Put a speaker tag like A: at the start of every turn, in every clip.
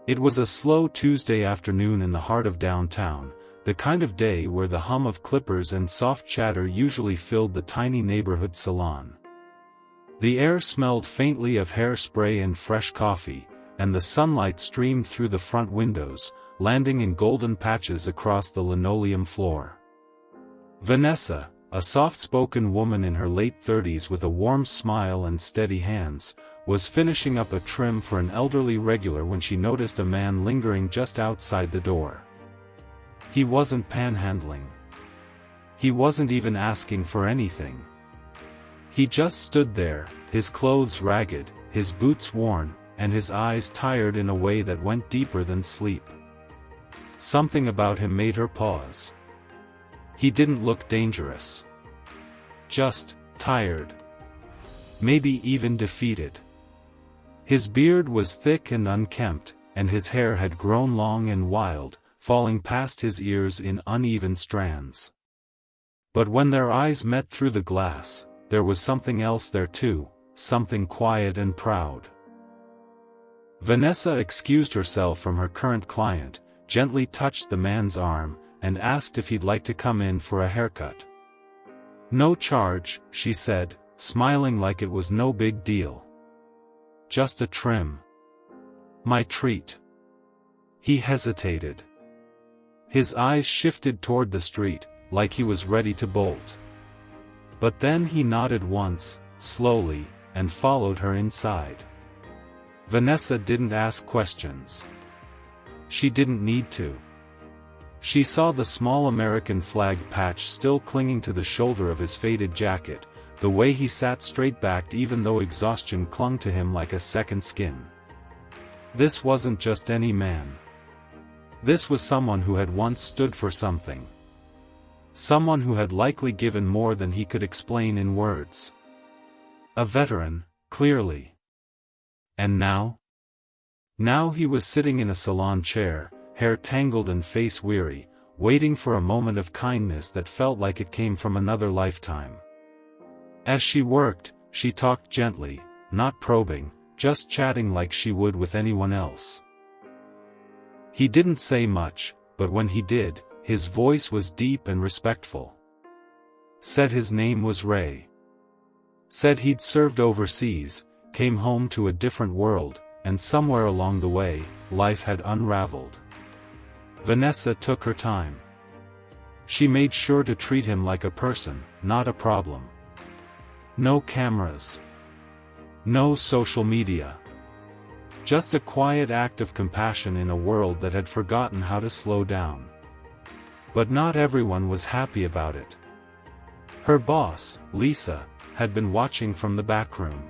A: It was a slow Tuesday afternoon in the heart of downtown, the kind of day where the hum of clippers and soft chatter usually filled the tiny neighborhood salon. The air smelled faintly of hairspray and fresh coffee, and the sunlight streamed through the front windows, landing in golden patches across the linoleum floor. Vanessa, a soft-spoken woman in her late 30s with a warm smile and steady hands, was finishing up a trim for an elderly regular when she noticed a man lingering just outside the door. He wasn't panhandling. He wasn't even asking for anything. He just stood there, his clothes ragged, his boots worn, and his eyes tired in a way that went deeper than sleep. Something about him made her pause. He didn't look dangerous. Just tired. Maybe even defeated. His beard was thick and unkempt, and his hair had grown long and wild, falling past his ears in uneven strands. But when their eyes met through the glass, there was something else there too, something quiet and proud. Vanessa excused herself from her current client, gently touched the man's arm, and asked if he'd like to come in for a haircut. "No charge," she said, smiling like it was no big deal. "Just a trim. My treat." He hesitated. His eyes shifted toward the street, like he was ready to bolt. But then he nodded once, slowly, and followed her inside. Vanessa didn't ask questions. She didn't need to. She saw the small American flag patch still clinging to the shoulder of his faded jacket, the way he sat straight-backed even though exhaustion clung to him like a second skin. This wasn't just any man. This was someone who had once stood for something. Someone who had likely given more than he could explain in words. A veteran, clearly. And now? Now he was sitting in a salon chair, hair tangled and face weary, waiting for a moment of kindness that felt like it came from another lifetime. As she worked, she talked gently, not probing, just chatting like she would with anyone else. He didn't say much, but when he did, his voice was deep and respectful. Said his name was Ray. Said he'd served overseas, came home to a different world, and somewhere along the way, life had unraveled. Vanessa took her time. She made sure to treat him like a person, not a problem. No cameras. No social media. Just a quiet act of compassion in a world that had forgotten how to slow down. But not everyone was happy about it. Her boss, Lisa, had been watching from the back room.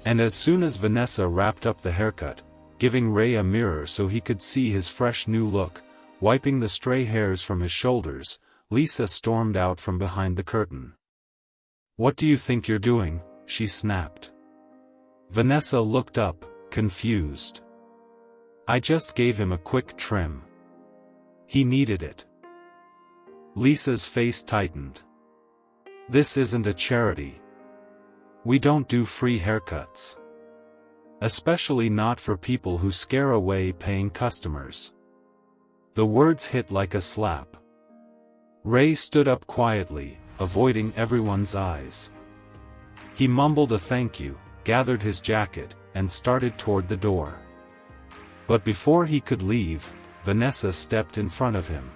A: And as soon as Vanessa wrapped up the haircut, giving Ray a mirror so he could see his fresh new look, wiping the stray hairs from his shoulders, Lisa stormed out from behind the curtain. "What do you think you're doing?" she snapped. Vanessa looked up, confused. "I just gave him a quick trim. He needed it." Lisa's face tightened. "This isn't a charity. We don't do free haircuts. Especially not for people who scare away paying customers." The words hit like a slap. Ray stood up quietly, avoiding everyone's eyes. He mumbled a thank you, gathered his jacket, and started toward the door. But before he could leave, Vanessa stepped in front of him.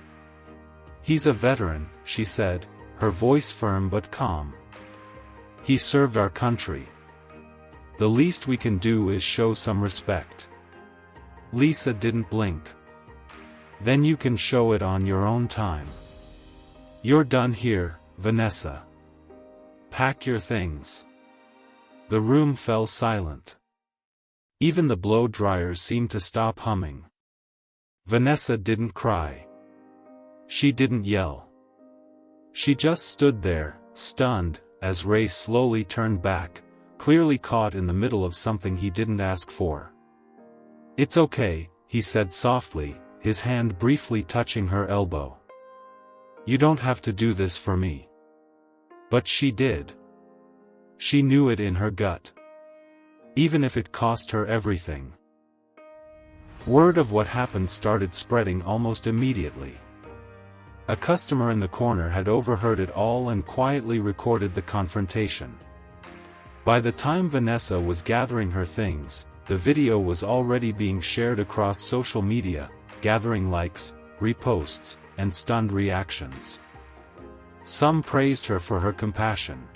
A: "He's a veteran," she said, her voice firm but calm. "He served our country. The least we can do is show some respect." Lisa didn't blink. "Then you can show it on your own time. You're done here, Vanessa. Pack your things." The room fell silent. Even the blow dryers seemed to stop humming. Vanessa didn't cry. She didn't yell. She just stood there, stunned, as Ray slowly turned back, clearly caught in the middle of something he didn't ask for. "It's okay," he said softly, his hand briefly touching her elbow. "You don't have to do this for me." But she did. She knew it in her gut. Even if it cost her everything. Word of what happened started spreading almost immediately. A customer in the corner had overheard it all and quietly recorded the confrontation. By the time Vanessa was gathering her things, the video was already being shared across social media, gathering likes, reposts, and stunned reactions. Some praised her for her compassion.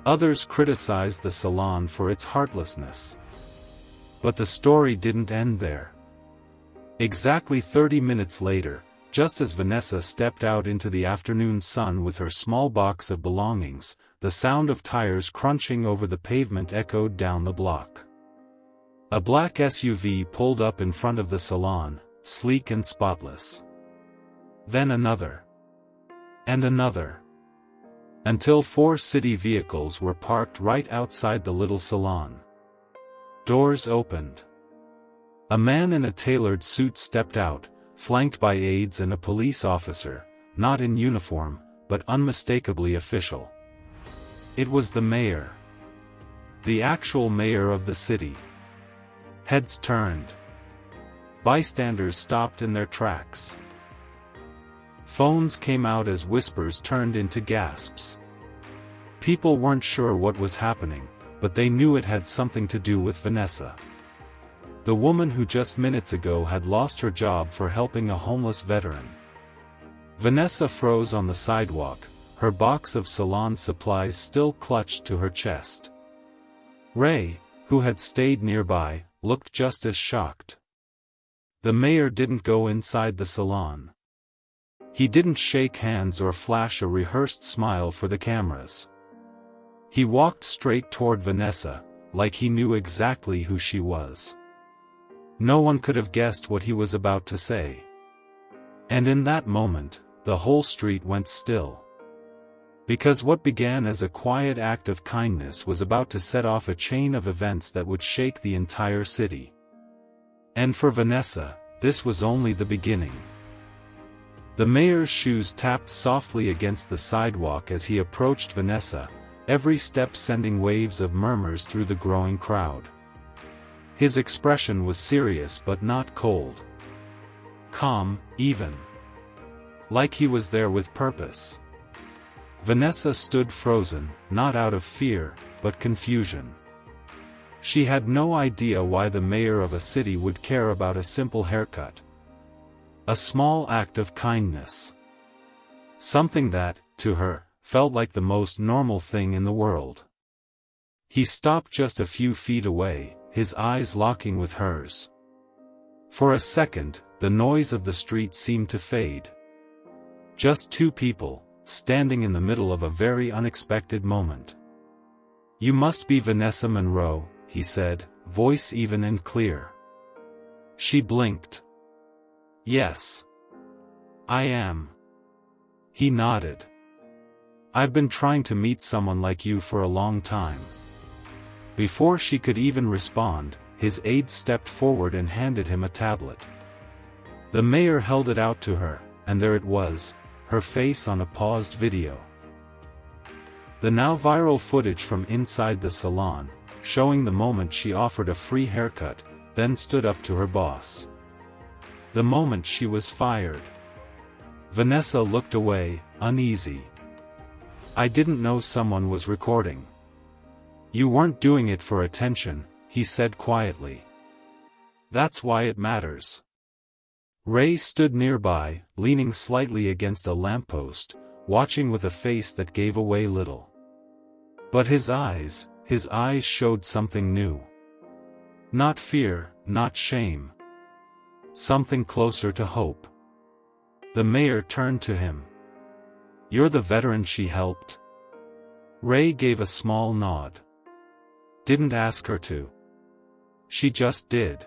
A: Others criticized the salon for its heartlessness. But the story didn't end there. Exactly 30 minutes later, just as Vanessa stepped out into the afternoon sun with her small box of belongings, the sound of tires crunching over the pavement echoed down the block. A black SUV pulled up in front of the salon, sleek and spotless. Then another. And another. Until 4 city vehicles were parked right outside the little salon. Doors opened. A man in a tailored suit stepped out, flanked by aides and a police officer, not in uniform, but unmistakably official. It was the mayor. The actual mayor of the city. Heads turned. Bystanders stopped in their tracks. Phones came out as whispers turned into gasps. People weren't sure what was happening, but they knew it had something to do with Vanessa. The woman who just minutes ago had lost her job for helping a homeless veteran. Vanessa froze on the sidewalk, her box of salon supplies still clutched to her chest. Ray, who had stayed nearby, looked just as shocked. The mayor didn't go inside the salon. He didn't shake hands or flash a rehearsed smile for the cameras. He walked straight toward Vanessa, like he knew exactly who she was. No one could have guessed what he was about to say. And in that moment, the whole street went still. Because what began as a quiet act of kindness was about to set off a chain of events that would shake the entire city. And for Vanessa, this was only the beginning. The mayor's shoes tapped softly against the sidewalk as he approached Vanessa, every step sending waves of murmurs through the growing crowd. His expression was serious but not cold. Calm, even. Like he was there with purpose. Vanessa stood frozen, not out of fear, but confusion. She had no idea why the mayor of a city would care about a simple haircut. A small act of kindness. Something that, to her, felt like the most normal thing in the world. He stopped just a few feet away, his eyes locking with hers. For a second, the noise of the street seemed to fade. Just 2 people, standing in the middle of a very unexpected moment. "You must be Vanessa Monroe," he said, voice even and clear. She blinked. "Yes. I am." He nodded. "I've been trying to meet someone like you for a long time." Before she could even respond, his aide stepped forward and handed him a tablet. The mayor held it out to her, and there it was, her face on a paused video. The now viral footage from inside the salon, showing the moment she offered a free haircut, then stood up to her boss. The moment she was fired. Vanessa looked away, uneasy. "I didn't know someone was recording." "You weren't doing it for attention," he said quietly. "That's why it matters." Ray stood nearby, leaning slightly against a lamppost, watching with a face that gave away little. But his eyes showed something new. Not fear, not shame. Something closer to hope. The mayor turned to him. "You're the veteran she helped?" Ray gave a small nod. "Didn't ask her to. She just did."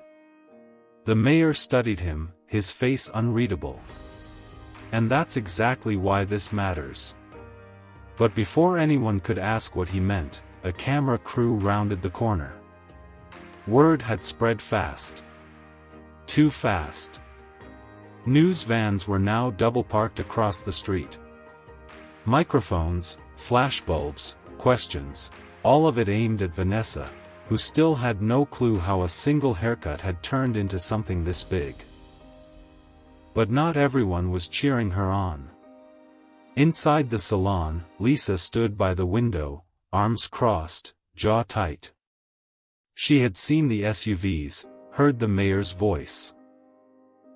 A: The mayor studied him, his face unreadable. "And that's exactly why this matters." But before anyone could ask what he meant, a camera crew rounded the corner. Word had spread fast. Too fast. News vans were now double-parked across the street. Microphones, flashbulbs, questions, all of it aimed at Vanessa, who still had no clue how a single haircut had turned into something this big. But not everyone was cheering her on. Inside the salon, Lisa stood by the window, arms crossed, jaw tight. She had seen the SUVs, heard the mayor's voice.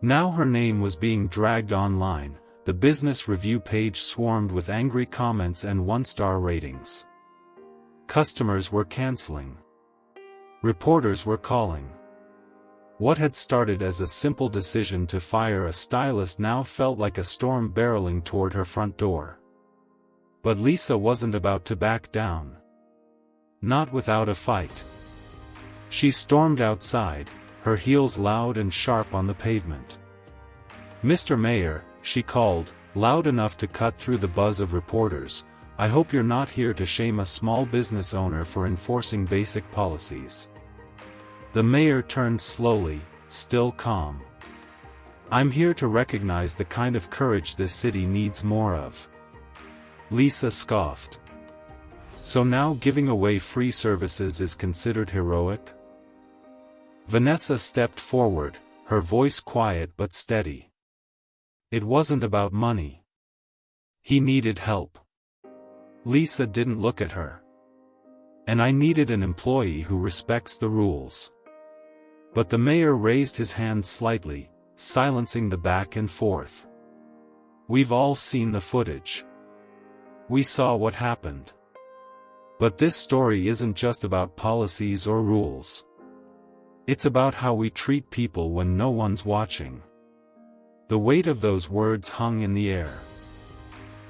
A: Now her name was being dragged online. The business review page swarmed with angry comments and one-star ratings. Customers were canceling. Reporters were calling. What had started as a simple decision to fire a stylist now felt like a storm barreling toward her front door. But Lisa wasn't about to back down. Not without a fight. She stormed outside, her heels loud and sharp on the pavement. "Mr. Mayor," she called, loud enough to cut through the buzz of reporters, "I hope you're not here to shame a small business owner for enforcing basic policies." The mayor turned slowly, still calm. "I'm here to recognize the kind of courage this city needs more of." Lisa scoffed. "So now giving away free services is considered heroic?" Vanessa stepped forward, her voice quiet but steady. It wasn't about money. He needed help. Lisa didn't look at her. "And I needed an employee who respects the rules." But the mayor raised his hand slightly, silencing the back and forth. "We've all seen the footage. We saw what happened. But this story isn't just about policies or rules. It's about how we treat people when no one's watching." The weight of those words hung in the air.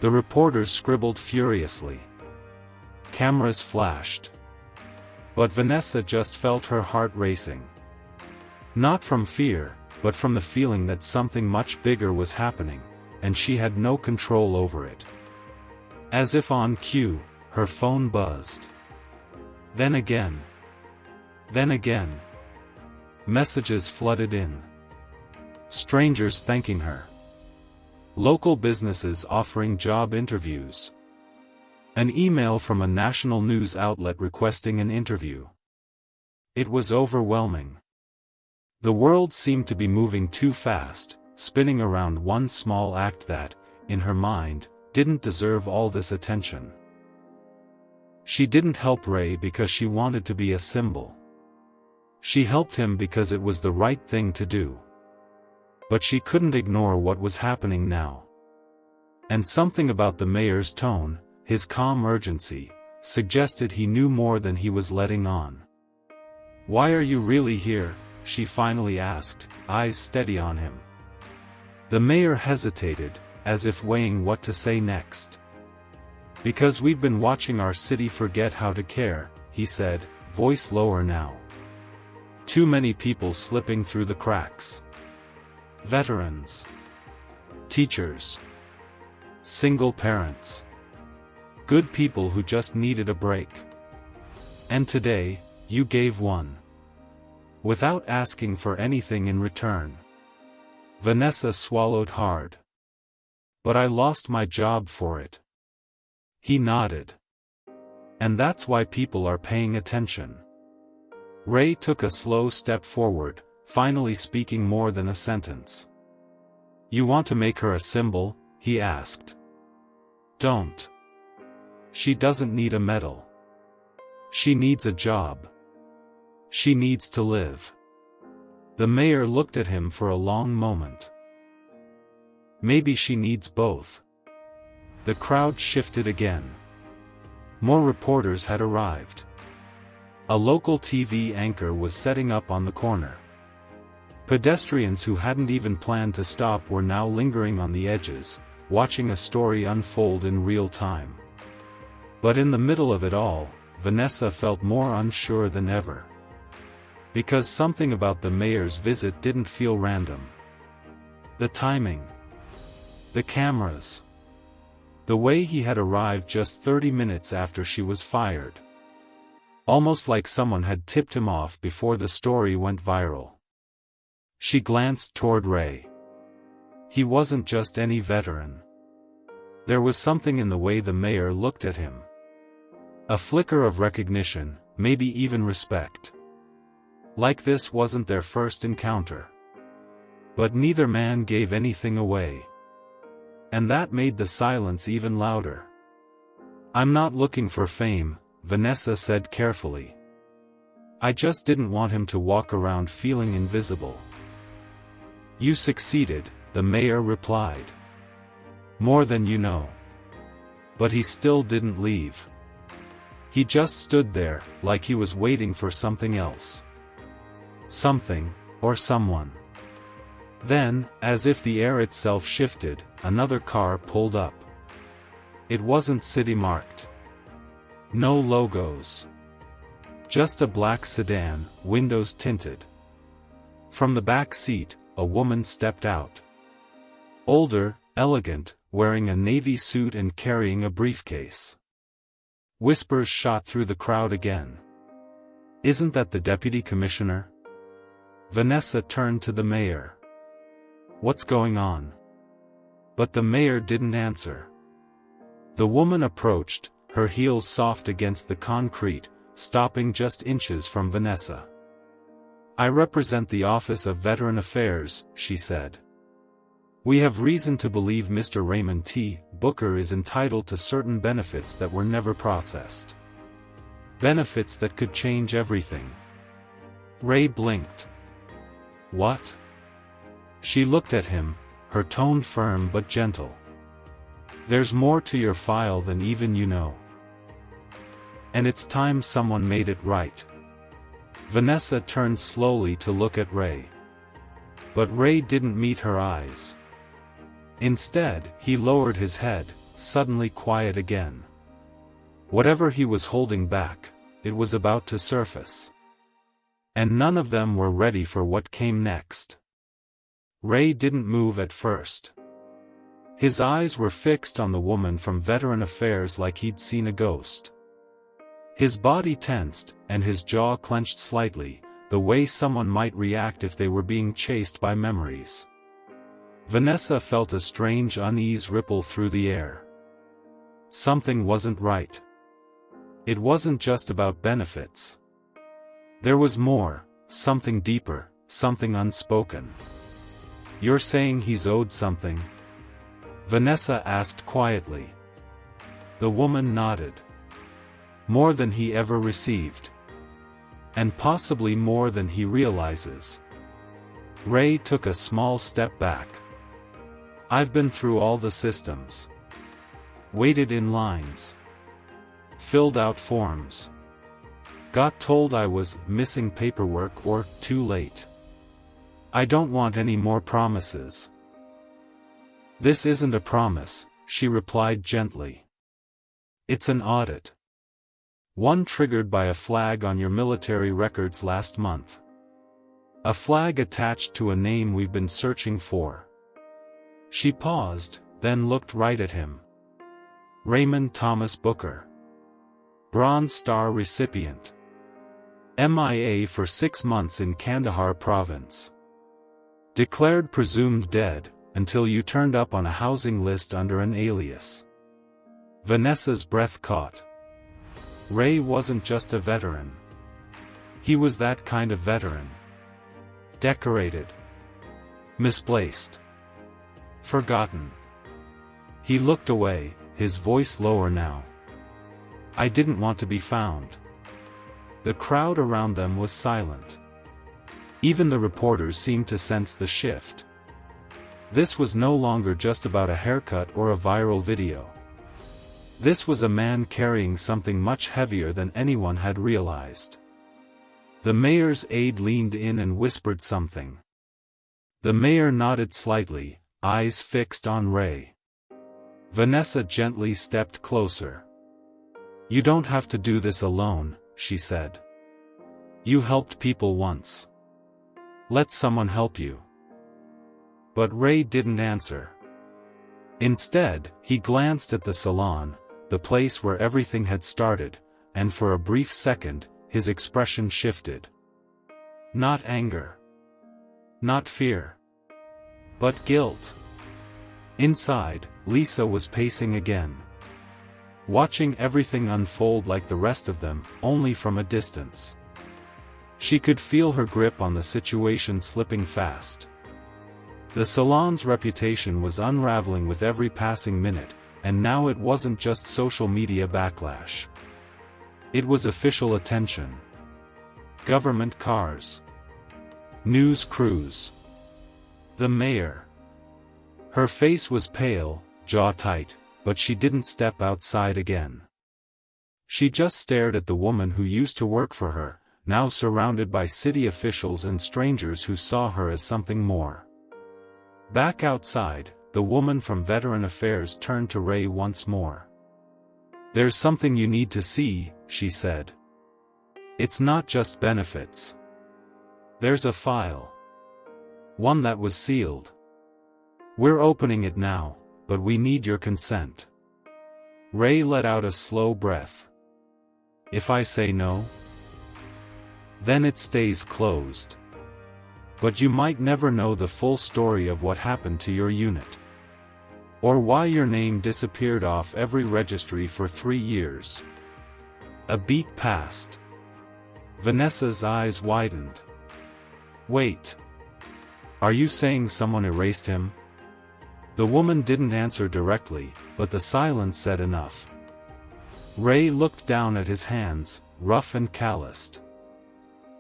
A: The reporters scribbled furiously. Cameras flashed. But Vanessa just felt her heart racing. Not from fear, but from the feeling that something much bigger was happening, and she had no control over it. As if on cue, her phone buzzed. Then again. Then again. Messages flooded in. Strangers thanking her. Local businesses offering job interviews. An email from a national news outlet requesting an interview. It was overwhelming. The world seemed to be moving too fast, spinning around one small act that, in her mind, didn't deserve all this attention. She didn't help Ray because she wanted to be a symbol. She helped him because it was the right thing to do. But she couldn't ignore what was happening now. And something about the mayor's tone, his calm urgency, suggested he knew more than he was letting on. "Why are you really here?" she finally asked, eyes steady on him. The mayor hesitated, as if weighing what to say next. "Because we've been watching our city forget how to care," he said, voice lower now. "Too many people slipping through the cracks. Veterans. Teachers. Single parents. Good people who just needed a break. And today, you gave one. Without asking for anything in return." Vanessa swallowed hard. "But I lost my job for it." He nodded. "And that's why people are paying attention." Ray took a slow step forward, finally speaking more than a sentence. "You want to make her a symbol?" he asked. "Don't. She doesn't need a medal. She needs a job. She needs to live." The mayor looked at him for a long moment. "Maybe she needs both." The crowd shifted again. More reporters had arrived. A local TV anchor was setting up on the corner. Pedestrians who hadn't even planned to stop were now lingering on the edges, watching a story unfold in real time. But in the middle of it all, Vanessa felt more unsure than ever. Because something about the mayor's visit didn't feel random. The timing. The cameras. The way he had arrived just 30 minutes after she was fired. Almost like someone had tipped him off before the story went viral. She glanced toward Ray. He wasn't just any veteran. There was something in the way the mayor looked at him. A flicker of recognition, maybe even respect. Like this wasn't their first encounter. But neither man gave anything away. And that made the silence even louder. "I'm not looking for fame," Vanessa said carefully. "I just didn't want him to walk around feeling invisible." "You succeeded," the mayor replied. "More than you know." But he still didn't leave. He just stood there, like he was waiting for something else. Something, or someone. Then, as if the air itself shifted, another car pulled up. It wasn't city-marked. No logos. Just a black sedan, windows tinted. From the back seat, a woman stepped out. Older, elegant, wearing a navy suit and carrying a briefcase. Whispers shot through the crowd again. "Isn't that the deputy commissioner?" Vanessa turned to the mayor. "What's going on?" But the mayor didn't answer. The woman approached, her heels soft against the concrete, stopping just inches from Vanessa. "I represent the Office of Veteran Affairs," she said. "We have reason to believe Mr. Raymond T. Booker is entitled to certain benefits that were never processed. Benefits that could change everything." Ray blinked. "What?" She looked at him, her tone firm but gentle. "There's more to your file than even you know. And it's time someone made it right." Vanessa turned slowly to look at Ray. But Ray didn't meet her eyes. Instead, he lowered his head, suddenly quiet again. Whatever he was holding back, it was about to surface. And none of them were ready for what came next. Ray didn't move at first. His eyes were fixed on the woman from Veteran Affairs like he'd seen a ghost. His body tensed, and his jaw clenched slightly, the way someone might react if they were being chased by memories. Vanessa felt a strange unease ripple through the air. Something wasn't right. It wasn't just about benefits. There was more, something deeper, something unspoken. "You're saying he's owed something?" Vanessa asked quietly. The woman nodded. "More than he ever received. And possibly more than he realizes." Ray took a small step back. "I've been through all the systems. Waited in lines. Filled out forms. Got told I was missing paperwork or too late. I don't want any more promises." "This isn't a promise," she replied gently. "It's an audit. One triggered by a flag on your military records last month. A flag attached to a name we've been searching for." She paused, then looked right at him. "Raymond Thomas Booker. Bronze Star recipient. MIA for 6 months in Kandahar province. Declared presumed dead, until you turned up on a housing list under an alias." Vanessa's breath caught. Ray wasn't just a veteran. He was that kind of veteran. Decorated. Misplaced. Forgotten. He looked away, his voice lower now. "I didn't want to be found." The crowd around them was silent. Even the reporters seemed to sense the shift. This was no longer just about a haircut or a viral video. This was a man carrying something much heavier than anyone had realized. The mayor's aide leaned in and whispered something. The mayor nodded slightly, eyes fixed on Ray. Vanessa gently stepped closer. "You don't have to do this alone," she said. "You helped people once. Let someone help you." But Ray didn't answer. Instead, he glanced at the salon, the place where everything had started, and for a brief second, his expression shifted. Not anger. Not fear. But guilt. Inside, Lisa was pacing again. watching everything unfold like the rest of them, only from a distance. She could feel her grip on the situation slipping fast. The salon's reputation was unraveling with every passing minute, and now it wasn't just social media backlash. It was official attention. Government cars. News crews. The mayor. Her face was pale, jaw tight, but she didn't step outside again. She just stared at the woman who used to work for her, now surrounded by city officials and strangers who saw her as something more. Back outside, the woman from Veteran Affairs turned to Ray once more. "There's something you need to see," she said. "It's not just benefits. There's a file. One that was sealed. We're opening it now, but we need your consent." Ray let out a slow breath. "If I say no? Then it stays closed. But you might never know the full story of what happened to your unit. Or why your name disappeared off every registry for 3 years." A beat passed. Vanessa's eyes widened. "Wait. Are you saying someone erased him?" The woman didn't answer directly, but the silence said enough. Ray looked down at his hands, rough and calloused.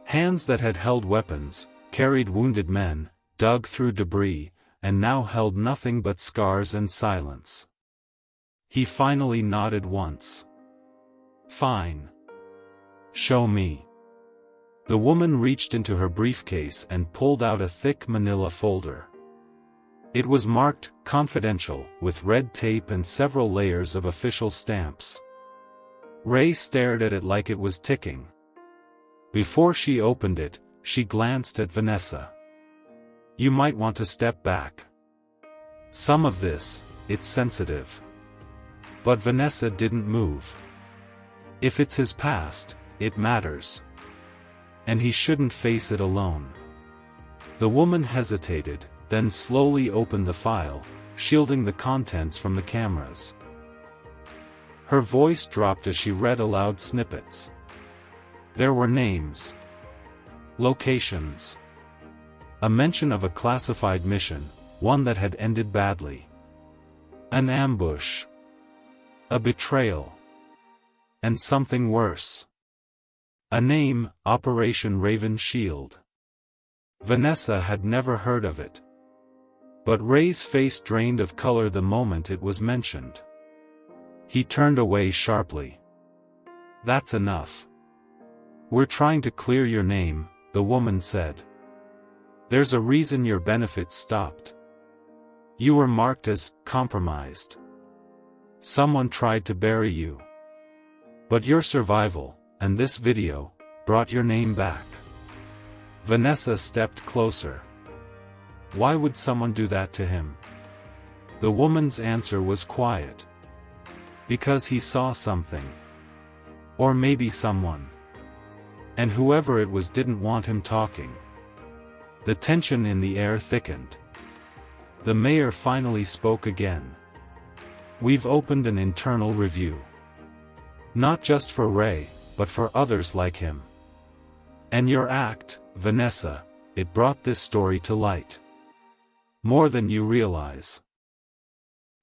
A: Hands that had held weapons, carried wounded men, dug through debris, and now held nothing but scars and silence. He finally nodded once. "Fine. Show me." The woman reached into her briefcase and pulled out a thick manila folder. It was marked "Confidential" with red tape and several layers of official stamps. Ray stared at it like it was ticking. Before she opened it, she glanced at Vanessa. "You might want to step back. Some of this, it's sensitive." But Vanessa didn't move. If it's his past, it matters. And he shouldn't face it alone. The woman hesitated, then slowly opened the file, shielding the contents from the cameras. Her voice dropped as she read aloud snippets. There were names. Locations. A mention of a classified mission, one that had ended badly. An ambush. A betrayal. And something worse. A name, Operation Raven Shield. Vanessa had never heard of it. But Ray's face drained of color the moment it was mentioned. He turned away sharply. "That's enough. We're trying to clear your name," the woman said. "There's a reason your benefits stopped. You were marked as compromised. Someone tried to bury you. But your survival, and this video, brought your name back." Vanessa stepped closer. Why would someone do that to him? The woman's answer was quiet. Because he saw something. Or maybe someone. And whoever it was didn't want him talking. The tension in the air thickened. The mayor finally spoke again. "We've opened an internal review. Not just for Ray, but for others like him. And your act, Vanessa, it brought this story to light. More than you realize."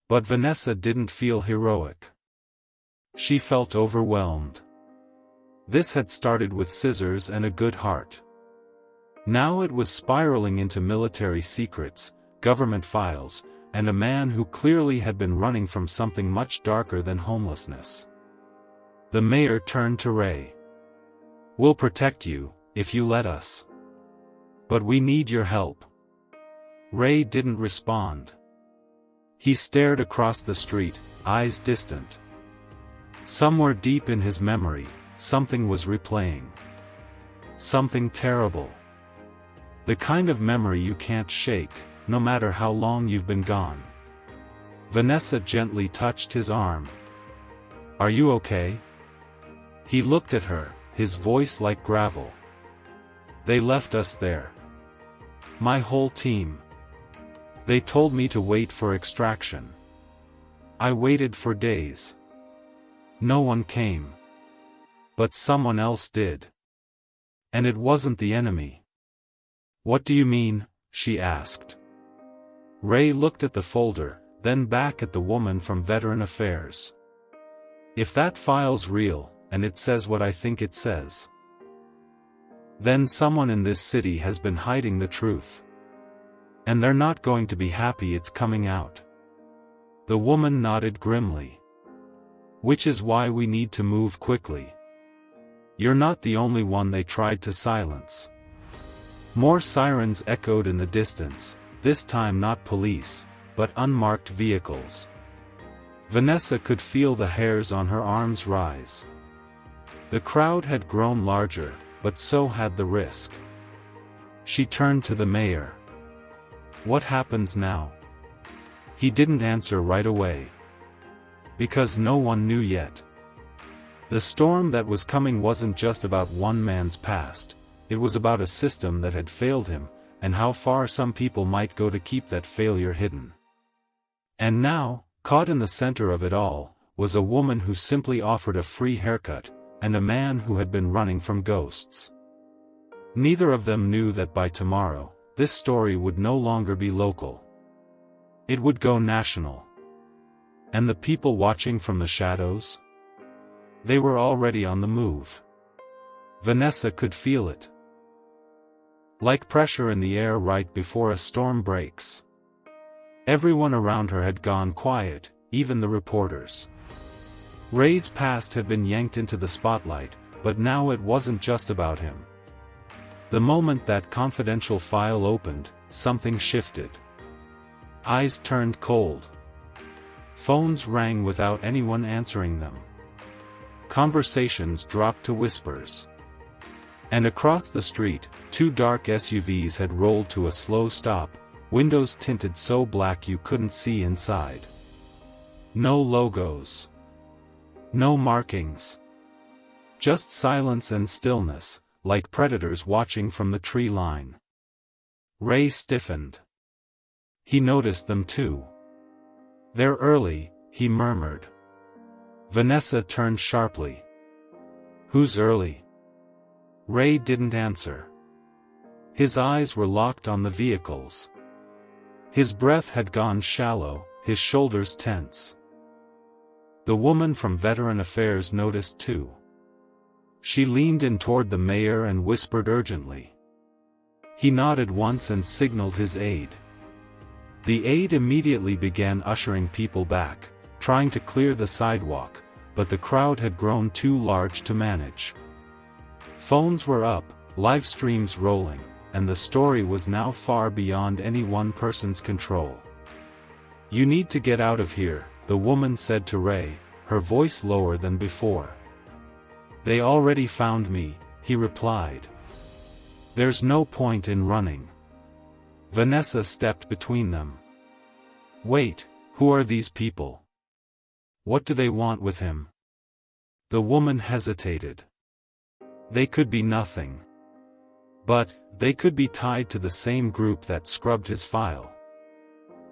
A: But Vanessa didn't feel heroic. She felt overwhelmed. This had started with scissors and a good heart. Now it was spiraling into military secrets, government files, and a man who clearly had been running from something much darker than homelessness. The mayor turned to Ray. "We'll protect you, if you let us. But we need your help." Ray didn't respond. He stared across the street, eyes distant. Somewhere deep in his memory, something was replaying. Something terrible. The kind of memory you can't shake, no matter how long you've been gone. Vanessa gently touched his arm. "Are you okay?" He looked at her, his voice like gravel. "They left us there. My whole team. They told me to wait for extraction. I waited for days. No one came. But someone else did. And it wasn't the enemy. What do you mean? She asked. Ray looked at the folder, then back at the woman from Veteran Affairs. If that file's real, and it says what I think it says, then someone in this city has been hiding the truth. And they're not going to be happy it's coming out. The woman nodded grimly. Which is why we need to move quickly. You're not the only one they tried to silence. More sirens echoed in the distance, this time not police, but unmarked vehicles. Vanessa could feel the hairs on her arms rise. The crowd had grown larger, but so had the risk. She turned to the mayor. What happens now? He didn't answer right away. Because no one knew yet. The storm that was coming wasn't just about one man's past, it was about a system that had failed him, and how far some people might go to keep that failure hidden. And now, caught in the center of it all, was a woman who simply offered a free haircut, and a man who had been running from ghosts. Neither of them knew that by tomorrow, this story would no longer be local. It would go national. And the people watching from the shadows? They were already on the move. Vanessa could feel it. Like pressure in the air right before a storm breaks. Everyone around her had gone quiet, even the reporters. Ray's past had been yanked into the spotlight, but now it wasn't just about him. The moment that confidential file opened, something shifted. Eyes turned cold. Phones rang without anyone answering them. Conversations dropped to whispers. And across the street, two dark SUVs had rolled to a slow stop, windows tinted so black you couldn't see inside. No logos. No markings. Just silence and stillness, like predators watching from the tree line. Ray stiffened. He noticed them too. They're early, he murmured. Vanessa turned sharply. Who's early? Ray didn't answer. His eyes were locked on the vehicles. His breath had gone shallow, his shoulders tense. The woman from Veteran Affairs noticed too. She leaned in toward the mayor and whispered urgently. He nodded once and signaled his aide. The aide immediately began ushering people back, trying to clear the sidewalk, but the crowd had grown too large to manage. Phones were up, live streams rolling, and the story was now far beyond any one person's control. You need to get out of here, the woman said to Ray, her voice lower than before. They already found me, he replied. There's no point in running. Vanessa stepped between them. Wait, who are these people? What do they want with him? The woman hesitated. They could be nothing. But, they could be tied to the same group that scrubbed his file.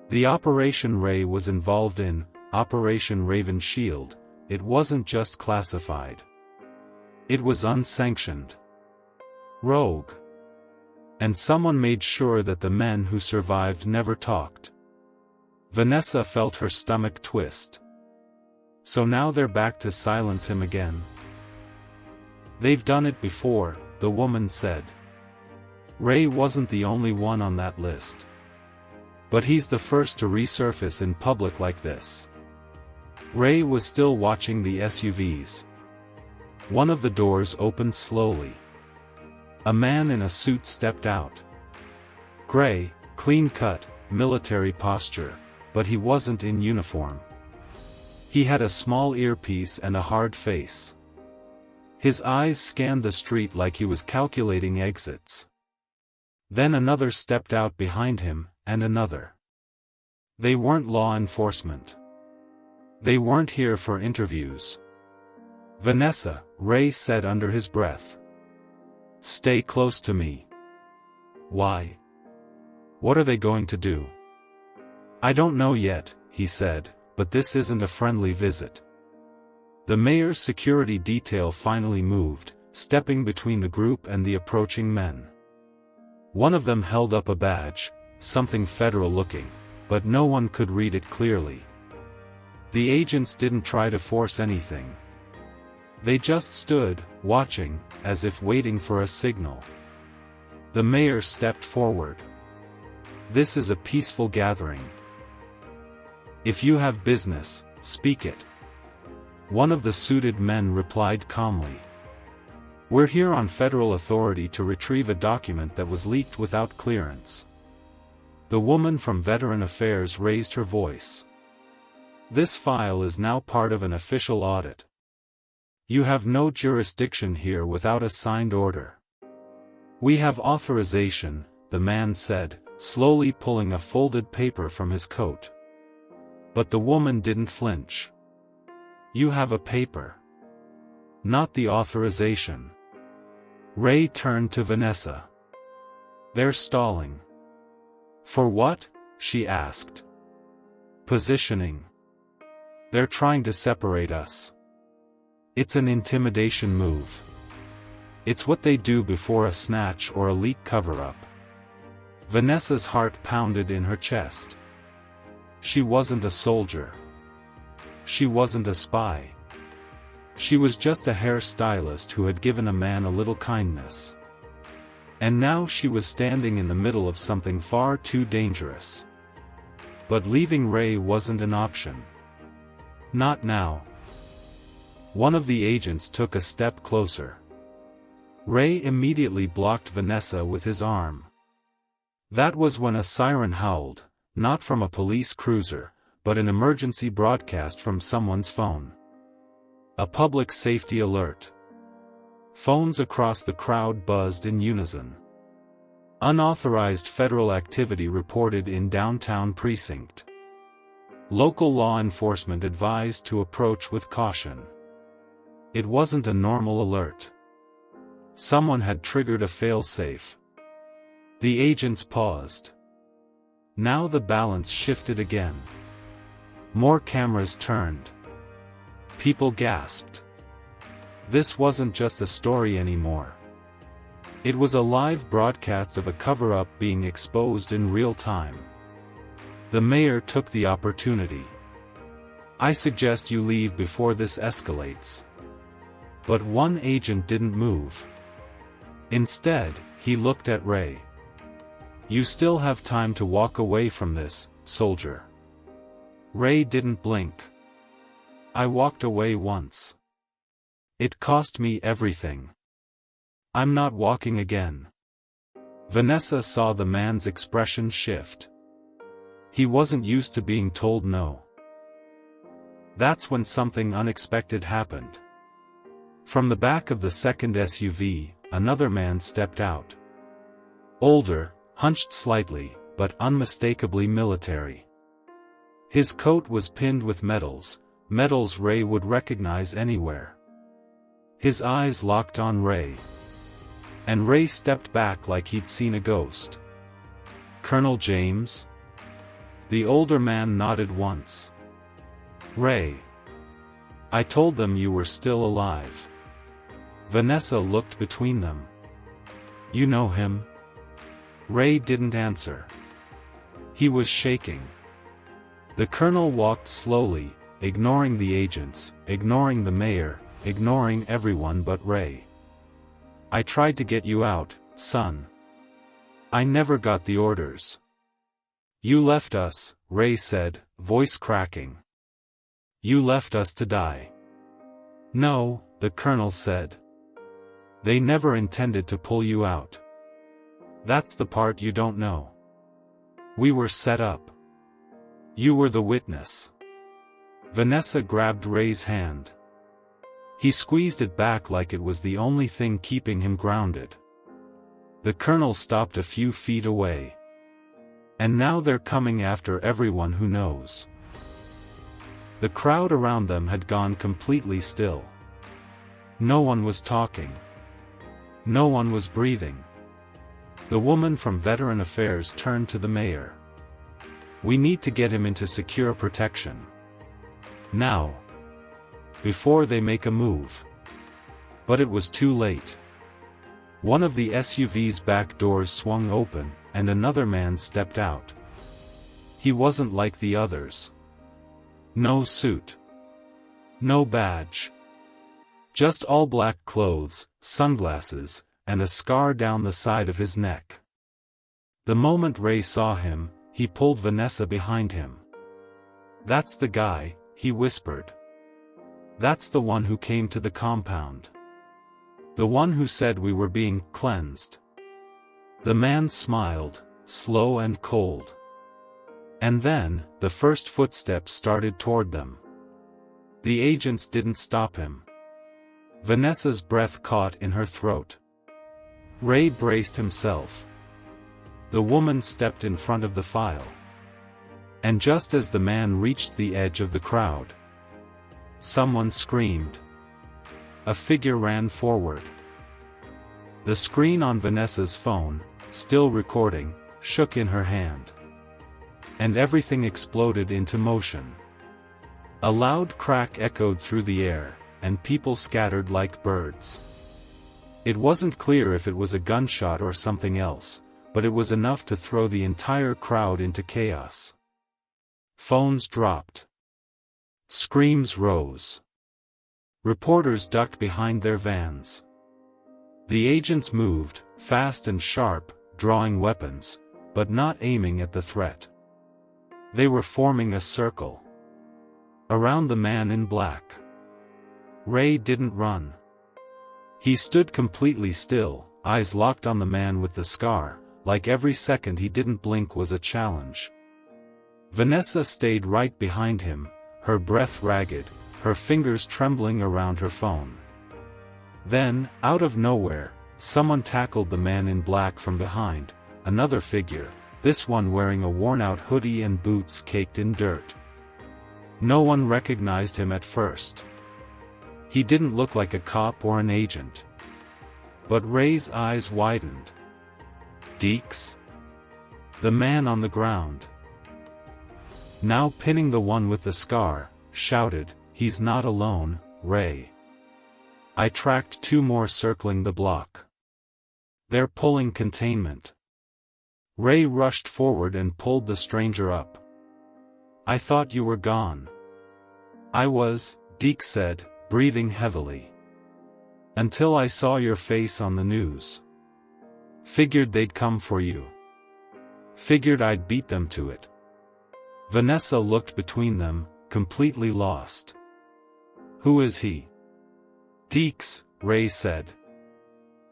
A: The operation Ray was involved in, Operation Raven Shield, it wasn't just classified. It was unsanctioned. Rogue. And someone made sure that the men who survived never talked. Vanessa felt her stomach twist. So now they're back to silence him again. They've done it before, the woman said. Ray wasn't the only one on that list. But he's the first to resurface in public like this. Ray was still watching the SUVs. One of the doors opened slowly. A man in a suit stepped out. Gray, clean-cut, military posture, but he wasn't in uniform. He had a small earpiece and a hard face. His eyes scanned the street like he was calculating exits. Then another stepped out behind him, and another. They weren't law enforcement. They weren't here for interviews. Vanessa, Ray said under his breath. Stay close to me. Why? What are they going to do? I don't know yet, he said, but this isn't a friendly visit. The mayor's security detail finally moved, stepping between the group and the approaching men. One of them held up a badge, something federal-looking, but no one could read it clearly. The agents didn't try to force anything. They just stood, watching, as if waiting for a signal. The mayor stepped forward. "This is a peaceful gathering. If you have business, speak it." One of the suited men replied calmly. "We're here on federal authority to retrieve a document that was leaked without clearance." The woman from Veteran Affairs raised her voice. "This file is now part of an official audit. You have no jurisdiction here without a signed order." "We have authorization," the man said, slowly pulling a folded paper from his coat. But the woman didn't flinch. "You have a paper. Not the authorization." Ray turned to Vanessa. "They're stalling." "For what?" she asked. "Positioning. They're trying to separate us. It's an intimidation move. It's what they do before a snatch or a leak cover-up." Vanessa's heart pounded in her chest. She wasn't a soldier. She wasn't a spy. She was just a hairstylist who had given a man a little kindness. And now she was standing in the middle of something far too dangerous. But leaving Ray wasn't an option. Not now. One of the agents took a step closer. Ray immediately blocked Vanessa with his arm. That was when a siren howled, not from a police cruiser, but an emergency broadcast from someone's phone. A public safety alert. Phones across the crowd buzzed in unison. Unauthorized federal activity reported in downtown precinct. Local law enforcement advised to approach with caution. It wasn't a normal alert. Someone had triggered a failsafe. The agents paused. Now the balance shifted again. More cameras turned. People gasped. This wasn't just a story anymore. It was a live broadcast of a cover-up being exposed in real time. The mayor took the opportunity. "I suggest you leave before this escalates." But one agent didn't move. Instead, he looked at Ray. "You still have time to walk away from this, soldier." Ray didn't blink. "I walked away once. It cost me everything. I'm not walking again." Vanessa saw the man's expression shift. He wasn't used to being told no. That's when something unexpected happened. From the back of the second SUV, another man stepped out. Older, hunched slightly, but unmistakably military. His coat was pinned with medals Ray would recognize anywhere. His eyes locked on Ray. And Ray stepped back like he'd seen a ghost. "Colonel James?" The older man nodded once. "Ray. I told them you were still alive." Vanessa looked between them. "You know him?" Ray didn't answer. He was shaking. The colonel walked slowly, ignoring the agents, ignoring the mayor, ignoring everyone but Ray. "I tried to get you out, son. I never got the orders." "You left us," Ray said, voice cracking. "You left us to die." "No," the colonel said. "They never intended to pull you out. That's the part you don't know. We were set up. You were the witness." Vanessa grabbed Ray's hand. He squeezed it back like it was the only thing keeping him grounded. The colonel stopped a few feet away. "And now they're coming after everyone who knows." The crowd around them had gone completely still. No one was talking. No one was breathing. The woman from Veteran Affairs turned to the mayor. "We need to get him into secure protection. Now." before they make a move. But it was too late. One of the SUV's back doors swung open, and another man stepped out. He wasn't like the others. No suit. No badge. Just all black clothes, sunglasses, and a scar down the side of his neck. The moment Ray saw him, he pulled Vanessa behind him. "That's the guy," he whispered. "That's the one who came to the compound. The one who said we were being cleansed." The man smiled, slow and cold. And then, the first footsteps started toward them. The agents didn't stop him. Vanessa's breath caught in her throat. Ray braced himself. The woman stepped in front of the file. And just as the man reached the edge of the crowd, someone screamed. A figure ran forward. The screen on Vanessa's phone, still recording, shook in her hand. And everything exploded into motion. A loud crack echoed through the air, and people scattered like birds. It wasn't clear if it was a gunshot or something else, but it was enough to throw the entire crowd into chaos. Phones dropped. Screams rose. Reporters ducked behind their vans. The agents moved, fast and sharp, drawing weapons, but not aiming at the threat. They were forming a circle around the man in black. Ray didn't run. He stood completely still, eyes locked on the man with the scar, like every second he didn't blink was a challenge. Vanessa stayed right behind him, her breath ragged, her fingers trembling around her phone. Then, out of nowhere, someone tackled the man in black from behind, another figure, this one wearing a worn-out hoodie and boots caked in dirt. No one recognized him at first. He didn't look like a cop or an agent. But Ray's eyes widened. Deeks? The man on the ground, now pinning the one with the scar, shouted, "He's not alone, Ray. I tracked two more circling the block. They're pulling containment." Ray rushed forward and pulled the stranger up. "I thought you were gone." "I was," Deeks said, breathing heavily. "Until I saw your face on the news. Figured they'd come for you. Figured I'd beat them to it." Vanessa looked between them, completely lost. "Who is he?" "Deeks," Ray said.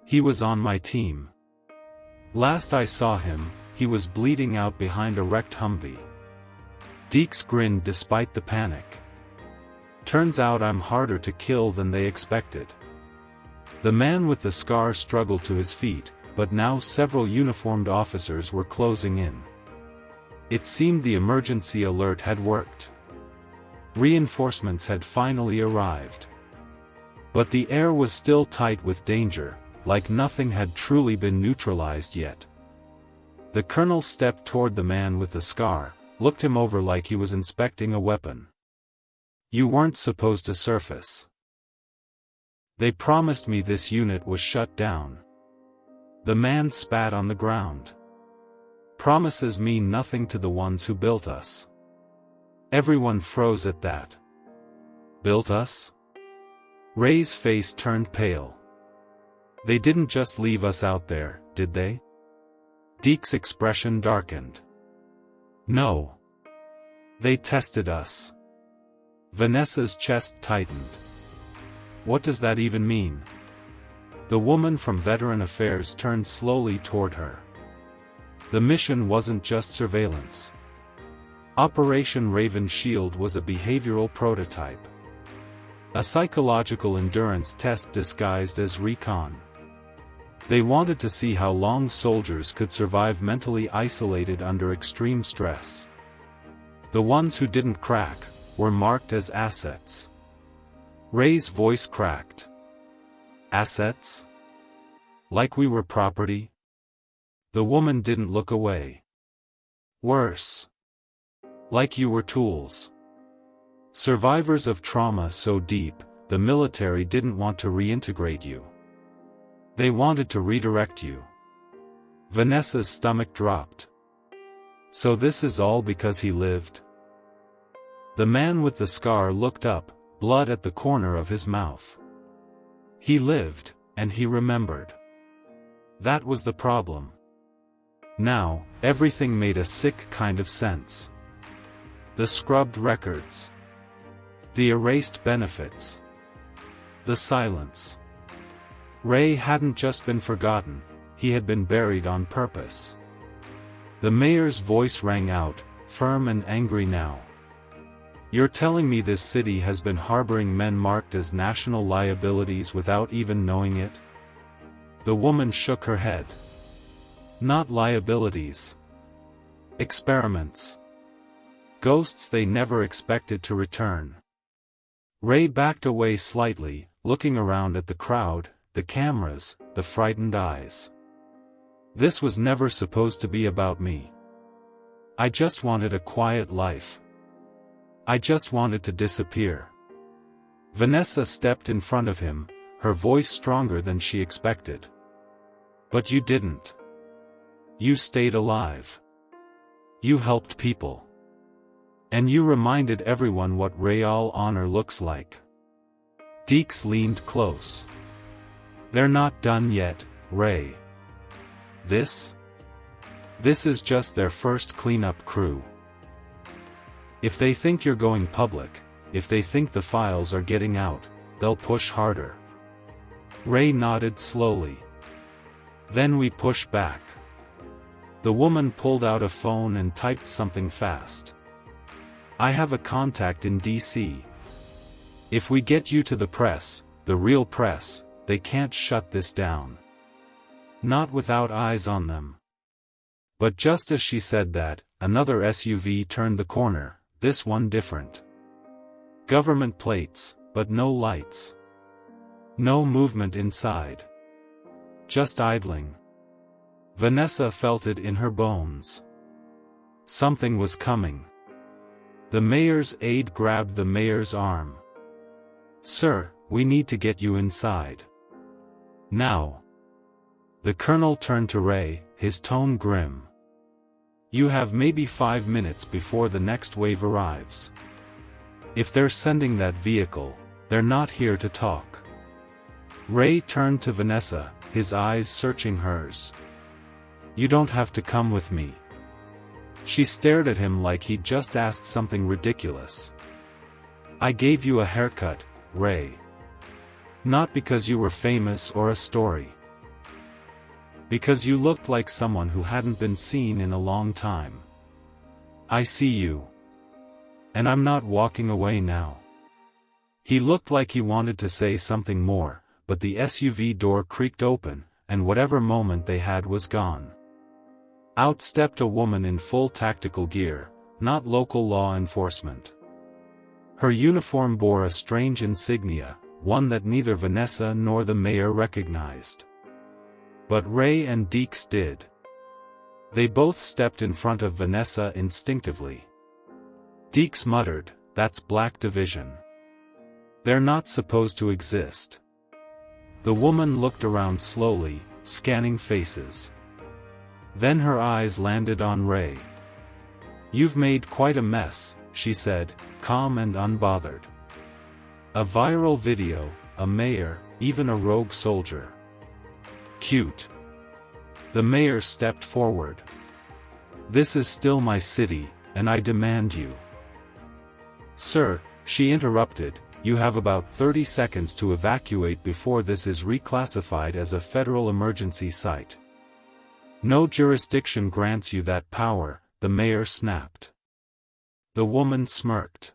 A: "He was on my team. Last I saw him, he was bleeding out behind a wrecked Humvee." Deeks grinned despite the panic. "Turns out I'm harder to kill than they expected." The man with the scar struggled to his feet, but now several uniformed officers were closing in. It seemed the emergency alert had worked. Reinforcements had finally arrived. But the air was still tight with danger, like nothing had truly been neutralized yet. The colonel stepped toward the man with the scar, looked him over like he was inspecting a weapon. "You weren't supposed to surface. They promised me this unit was shut down." The man spat on the ground. "Promises mean nothing to the ones who built us." Everyone froze at that. "Built us?" Ray's face turned pale. "They didn't just leave us out there, did they?" Deeks' expression darkened. "No. They tested us." Vanessa's chest tightened. "What does that even mean?" The woman from Veteran Affairs turned slowly toward her. The mission wasn't just surveillance. Operation Raven Shield was a behavioral prototype. A psychological endurance test disguised as recon. They wanted to see how long soldiers could survive mentally isolated under extreme stress. The ones who didn't crack were marked as assets. Ray's voice cracked. "Assets? Like we were property?" The woman didn't look away. "Worse. Like you were tools." Survivors of trauma so deep, the military didn't want to reintegrate you. They wanted to redirect you. Vanessa's stomach dropped. So this is all because he lived? The man with the scar looked up, blood at the corner of his mouth. He lived, and he remembered. That was the problem. Now, everything made a sick kind of sense. The scrubbed records. The erased benefits. The silence. Ray hadn't just been forgotten, he had been buried on purpose. The mayor's voice rang out, firm and angry now. You're telling me this city has been harboring men marked as national liabilities without even knowing it? The woman shook her head. Not liabilities. Experiments. Ghosts they never expected to return. Ray backed away slightly, looking around at the crowd, the cameras, the frightened eyes. This was never supposed to be about me. I just wanted a quiet life. I just wanted to disappear. Vanessa stepped in front of him, her voice stronger than she expected. But you didn't. You stayed alive. You helped people. And you reminded everyone what real honor looks like. Deeks leaned close. They're not done yet, Ray. This is just their first cleanup crew. If they think you're going public, if they think the files are getting out, they'll push harder. Ray nodded slowly. Then we push back. The woman pulled out a phone and typed something fast. I have a contact in DC. If we get you to the press, the real press, they can't shut this down. Not without eyes on them. But just as she said that, another SUV turned the corner, this one different. Government plates, but no lights. No movement inside. Just idling. Vanessa felt it in her bones. Something was coming. The mayor's aide grabbed the mayor's arm. Sir, we need to get you inside. Now. The colonel turned to Ray, his tone grim. You have maybe 5 minutes before the next wave arrives. If they're sending that vehicle, they're not here to talk. Ray turned to Vanessa, his eyes searching hers. You don't have to come with me. She stared at him like he'd just asked something ridiculous. I gave you a haircut, Ray. Not because you were famous or a story. Because you looked like someone who hadn't been seen in a long time. I see you. And I'm not walking away now. He looked like he wanted to say something more, but the SUV door creaked open, and whatever moment they had was gone. Out stepped a woman in full tactical gear, not local law enforcement. Her uniform bore a strange insignia, one that neither Vanessa nor the mayor recognized. But Ray and Deeks did. They both stepped in front of Vanessa instinctively. Deeks muttered, "That's Black Division. They're not supposed to exist." The woman looked around slowly, scanning faces. Then her eyes landed on Ray. "You've made quite a mess," she said, calm and unbothered. "A viral video, a mayor, even a rogue soldier. Cute." The mayor stepped forward. "This is still my city, and I demand you." "Sir," she interrupted, "you have about 30 seconds to evacuate before this is reclassified as a federal emergency site." "No jurisdiction grants you that power," the mayor snapped. The woman smirked.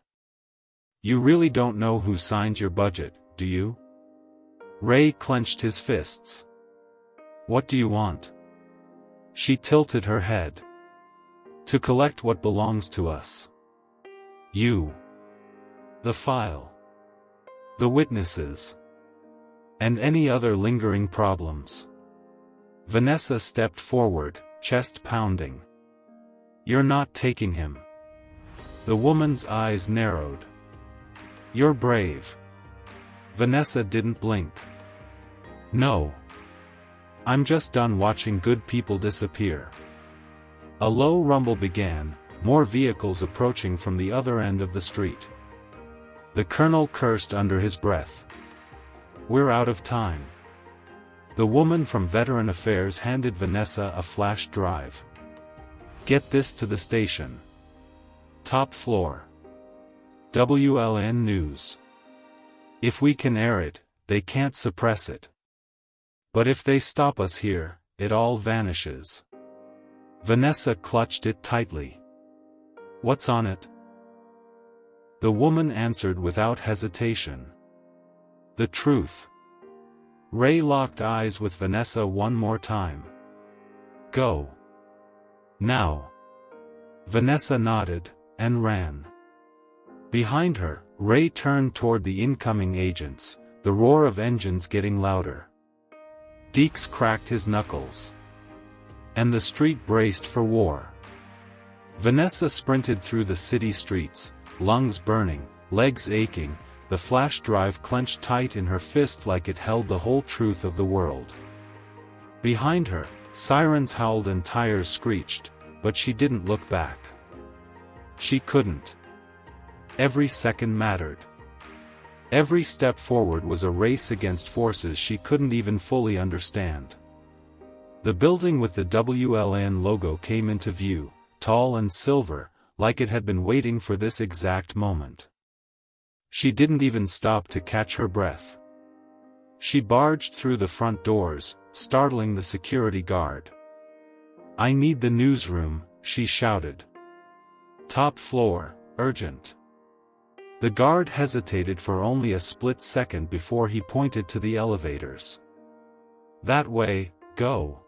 A: "You really don't know who signs your budget, do you?" Ray clenched his fists. "What do you want?" She tilted her head. "To collect what belongs to us. You. The file. The witnesses. And any other lingering problems." Vanessa stepped forward, chest pounding. "You're not taking him." The woman's eyes narrowed. You're brave. Vanessa didn't blink. No. I'm just done watching good people disappear. A low rumble began, more vehicles approaching from the other end of the street. The colonel cursed under his breath. We're out of time. The woman from Veteran Affairs handed Vanessa a flash drive. Get this to the station. Top floor. WLN News. If we can air it, they can't suppress it. But if they stop us here, it all vanishes. Vanessa clutched it tightly. What's on it? The woman answered without hesitation. The truth. Ray locked eyes with Vanessa one more time. Go. Now. Vanessa nodded, and ran. Behind her, Ray turned toward the incoming agents, the roar of engines getting louder. Deeks cracked his knuckles. And the street braced for war. Vanessa sprinted through the city streets, lungs burning, legs aching, the flash drive clenched tight in her fist like it held the whole truth of the world. Behind her, sirens howled and tires screeched, but she didn't look back. She couldn't. Every second mattered. Every step forward was a race against forces she couldn't even fully understand. The building with the WLN logo came into view, tall and silver, like it had been waiting for this exact moment. She didn't even stop to catch her breath. She barged through the front doors, startling the security guard. I need the newsroom, she shouted. Top floor, urgent. The guard hesitated for only a split second before he pointed to the elevators. That way, go.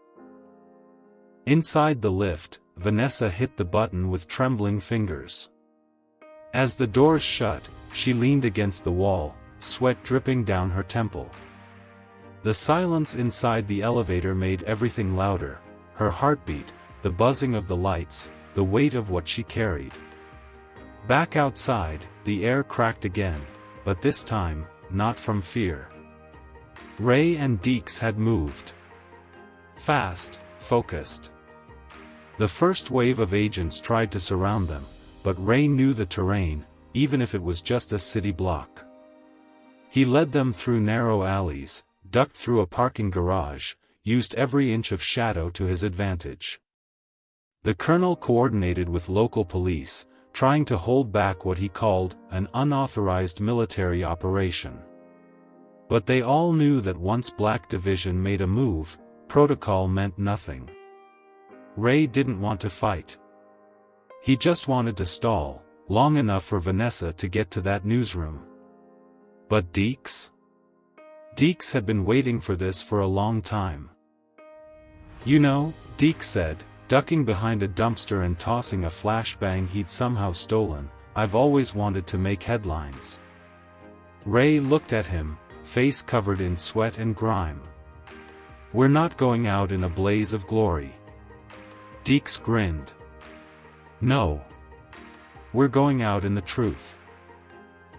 A: Inside the lift, Vanessa hit the button with trembling fingers. As the doors shut, she leaned against the wall, sweat dripping down her temple. The silence inside the elevator made everything louder, her heartbeat, the buzzing of the lights, the weight of what she carried. Back outside, the air cracked again, but this time, not from fear. Ray and Deeks had moved. Fast, focused. The first wave of agents tried to surround them, but Ray knew the terrain, even if it was just a city block. He led them through narrow alleys, ducked through a parking garage, used every inch of shadow to his advantage. The colonel coordinated with local police, trying to hold back what he called an unauthorized military operation. But they all knew that once Black Division made a move, protocol meant nothing. Ray didn't want to fight. He just wanted to stall, long enough for Vanessa to get to that newsroom. But Deeks? Deeks had been waiting for this for a long time. You know, Deeks said, ducking behind a dumpster and tossing a flashbang he'd somehow stolen, I've always wanted to make headlines. Ray looked at him, face covered in sweat and grime. We're not going out in a blaze of glory. Deeks grinned. No. We're going out in the truth.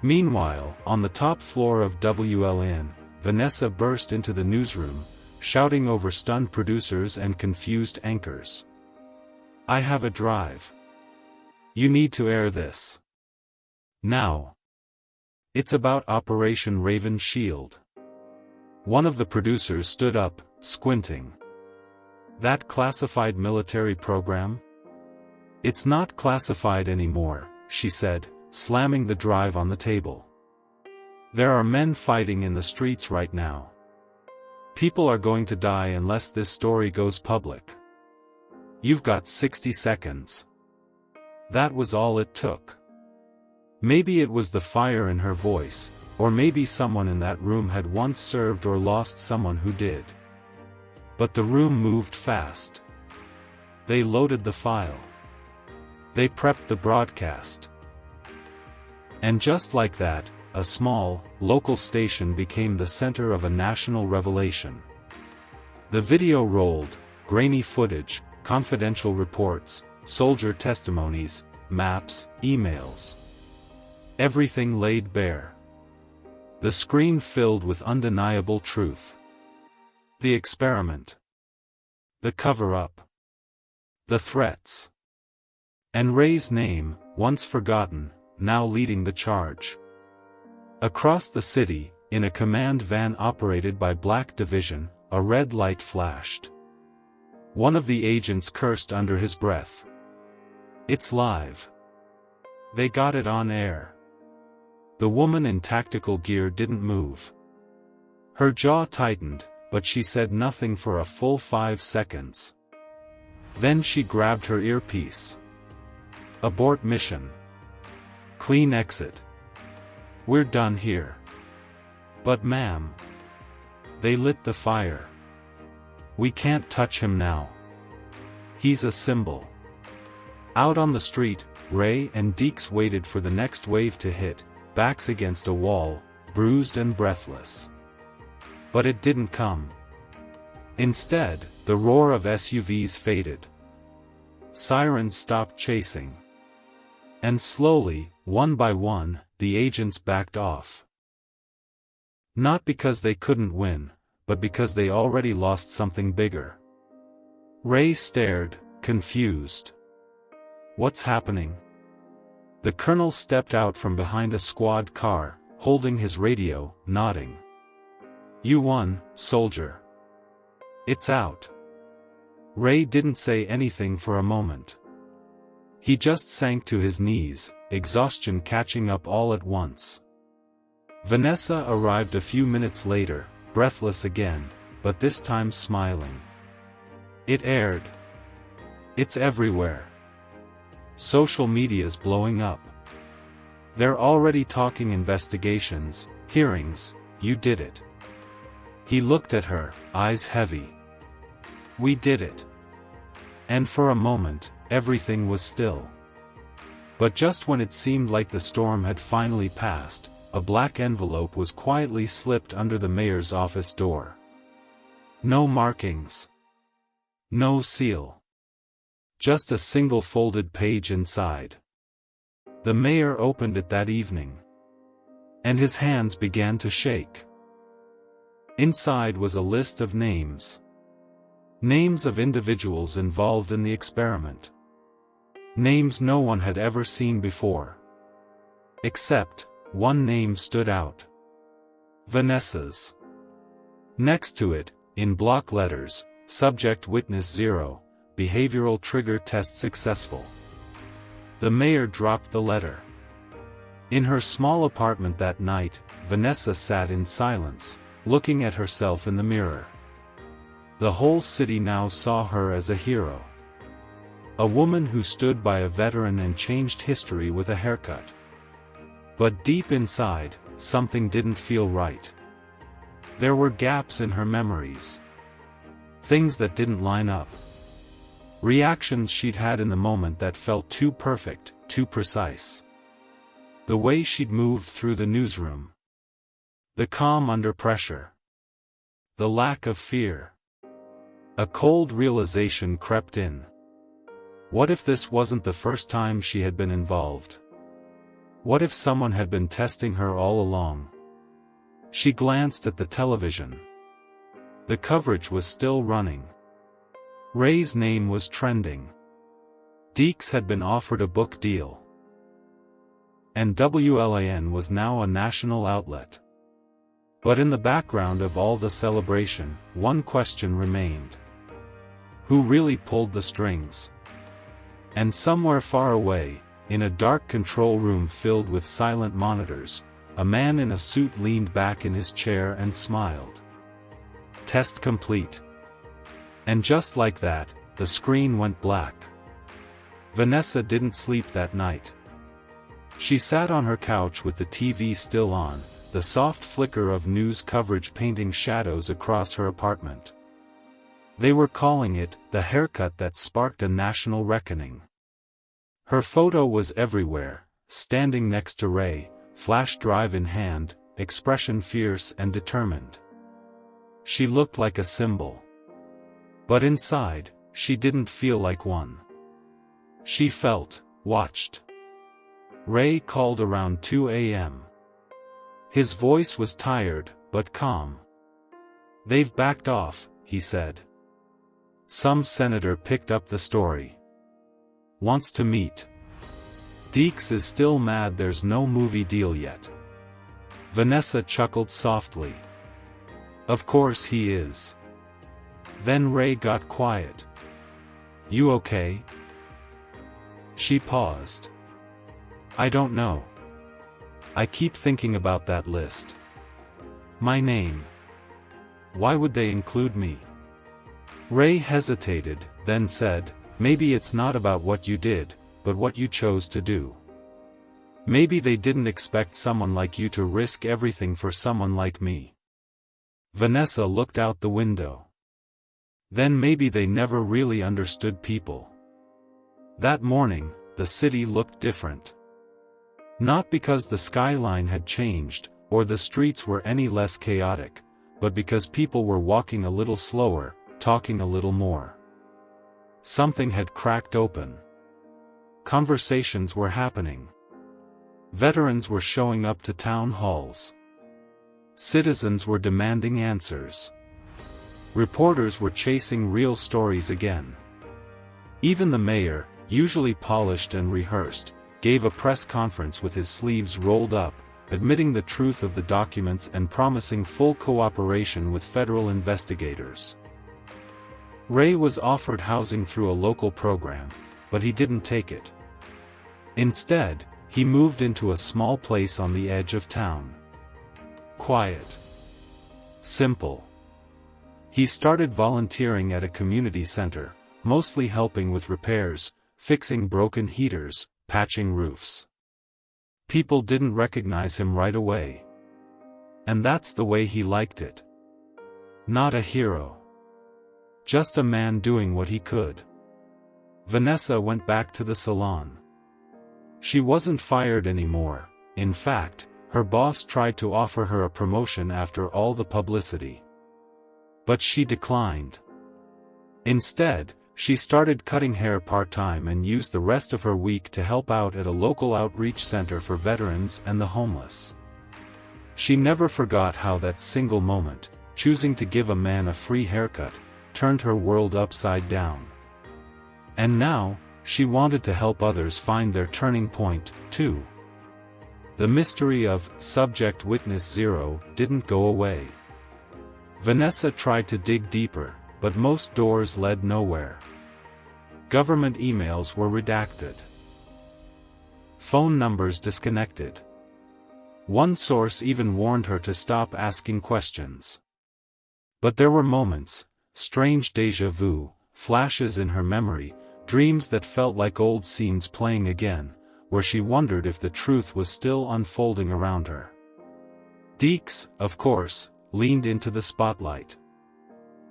A: Meanwhile, on the top floor of WLN, Vanessa burst into the newsroom, shouting over stunned producers and confused anchors. I have a drive. You need to air this. Now. It's about Operation Raven Shield. One of the producers stood up, squinting. That classified military program? It's not classified anymore, she said, slamming the drive on the table. There are men fighting in the streets right now. People are going to die unless this story goes public. You've got 60 seconds. That was all it took. Maybe it was the fire in her voice, or maybe someone in that room had once served or lost someone who did. But the room moved fast. They loaded the file. They prepped the broadcast. And just like that, a small, local station became the center of a national revelation. The video rolled, grainy footage, confidential reports, soldier testimonies, maps, emails. Everything laid bare. The screen filled with undeniable truth. The experiment. The cover-up. The threats. And Ray's name, once forgotten, now leading the charge. Across the city, in a command van operated by Black Division, a red light flashed. One of the agents cursed under his breath. "It's live. They got it on air." The woman in tactical gear didn't move. Her jaw tightened, but she said nothing for a full 5 seconds. Then she grabbed her earpiece. "Abort mission. Clean exit. We're done here." "But ma'am." They lit the fire. "We can't touch him now. He's a symbol." Out on the street, Ray and Deeks waited for the next wave to hit, backs against a wall, bruised and breathless. But it didn't come. Instead, the roar of SUVs faded. Sirens stopped chasing. And slowly, one by one, the agents backed off. Not because they couldn't win, but because they already lost something bigger. Ray stared, confused. "What's happening?" The colonel stepped out from behind a squad car, holding his radio, nodding. "You won, soldier. It's out." Ray didn't say anything for a moment. He just sank to his knees, exhaustion catching up all at once. Vanessa arrived a few minutes later, breathless again, but this time smiling. "It aired. It's everywhere. Social media's blowing up. They're already talking investigations, hearings. You did it." He looked at her, eyes heavy. "We did it." And for a moment, everything was still. But just when it seemed like the storm had finally passed, a black envelope was quietly slipped under the mayor's office door. No markings. No seal. Just a single folded page inside. The mayor opened it that evening. And his hands began to shake. Inside was a list of names. Names of individuals involved in the experiment. Names no one had ever seen before. Except, one name stood out. Vanessa's. Next to it, in block letters, subject witness 0, behavioral trigger test successful. The mayor dropped the letter. In her small apartment that night, Vanessa sat in silence, looking at herself in the mirror. The whole city now saw her as a hero. A woman who stood by a veteran and changed history with a haircut. But deep inside, something didn't feel right. There were gaps in her memories. Things that didn't line up. Reactions she'd had in the moment that felt too perfect, too precise. The way she'd moved through the newsroom. The calm under pressure. The lack of fear. A cold realization crept in. What if this wasn't the first time she had been involved? What if someone had been testing her all along? She glanced at the television. The coverage was still running. Ray's name was trending. Deeks had been offered a book deal. And WLAN was now a national outlet. But in the background of all the celebration, one question remained. Who really pulled the strings? And somewhere far away, in a dark control room filled with silent monitors, a man in a suit leaned back in his chair and smiled. Test complete. And just like that, the screen went black. Vanessa didn't sleep that night. She sat on her couch with the TV still on, the soft flicker of news coverage painting shadows across her apartment. They were calling it the haircut that sparked a national reckoning. Her photo was everywhere, standing next to Ray, flash drive in hand, expression fierce and determined. She looked like a symbol. But inside, she didn't feel like one. She felt watched. Ray called around 2 a.m. His voice was tired, but calm. "They've backed off," he said. "Some senator picked up the story. Wants to meet. Deeks is still mad there's no movie deal yet." Vanessa chuckled softly. "Of course he is." Then Ray got quiet. "You okay?" She paused. "I don't know. I keep thinking about that list. My name. Why would they include me?" Ray hesitated, then said, "Maybe it's not about what you did, but what you chose to do. Maybe they didn't expect someone like you to risk everything for someone like me." Vanessa looked out the window. Then maybe they never really understood people. That morning, the city looked different. Not because the skyline had changed, or the streets were any less chaotic, but because people were walking a little slower, talking a little more. Something had cracked open. Conversations were happening. Veterans were showing up to town halls. Citizens were demanding answers. Reporters were chasing real stories again. Even the mayor, usually polished and rehearsed, gave a press conference with his sleeves rolled up, admitting the truth of the documents and promising full cooperation with federal investigators. Ray was offered housing through a local program, but he didn't take it. Instead, he moved into a small place on the edge of town. Quiet. Simple. He started volunteering at a community center, mostly helping with repairs, fixing broken heaters, patching roofs. People didn't recognize him right away. And that's the way he liked it. Not a hero. Just a man doing what he could. Vanessa went back to the salon. She wasn't fired anymore. In fact, her boss tried to offer her a promotion after all the publicity. But she declined. Instead, she started cutting hair part-time and used the rest of her week to help out at a local outreach center for veterans and the homeless. She never forgot how that single moment, choosing to give a man a free haircut, turned her world upside down. And now, she wanted to help others find their turning point, too. The mystery of Subject Witness Zero didn't go away. Vanessa tried to dig deeper, but most doors led nowhere. Government emails were redacted. Phone numbers disconnected. One source even warned her to stop asking questions. But there were moments, strange déjà vu, flashes in her memory, dreams that felt like old scenes playing again, where she wondered if the truth was still unfolding around her. Deeks, of course, leaned into the spotlight.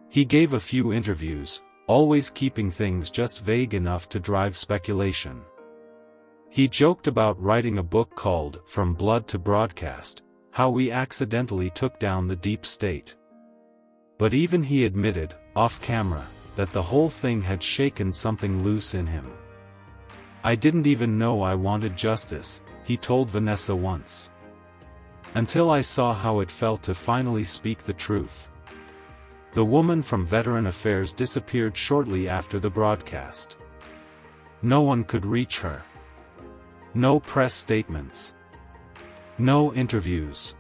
A: He gave a few interviews, always keeping things just vague enough to drive speculation. He joked about writing a book called From Blood to Broadcast, How We Accidentally Took Down the Deep State. But even he admitted, off camera, that the whole thing had shaken something loose in him. "I didn't even know I wanted justice," he told Vanessa once. "Until I saw how it felt to finally speak the truth." The woman from Veteran Affairs disappeared shortly after the broadcast. No one could reach her. No press statements. No interviews.